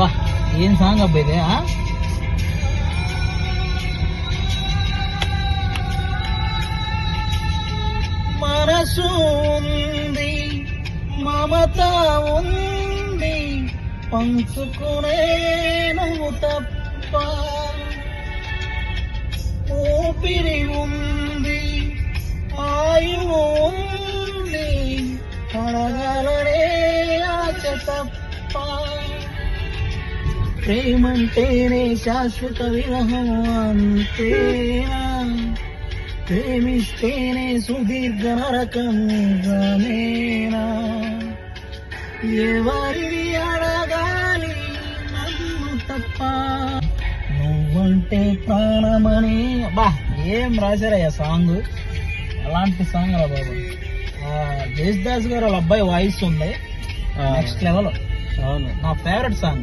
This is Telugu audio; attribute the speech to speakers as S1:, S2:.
S1: బా ఏం సాంగ్ అబ్బా ఇదే. మనసు ఉంది, మమత ఉంది, పంచుకునే నువ్వు తప్ప. ఊపిరి ఉంది, ఆయువు ఉంది, అడగాలనే ఆశ తప్ప. ప్రేమంటేనే శాశ్వత విరహం అంతేనా, ప్రేమిస్తేనే సుదీర్ఘ నరకంగానేనా. ఎవరిని అడగాలి నన్ను తప్ప, నువ్వంటే ప్రాణమని. బా ఏం రాశారయ్యా సాంగ్, ఎలాంటి సాంగ్ రా బాబు. జేసుదాస్ గారు వాళ్ళ అబ్బాయి వాయిస్ ఉంది నెక్స్ట్ లెవెల్. అవును, నా ఫేవరెట్ సాంగ్.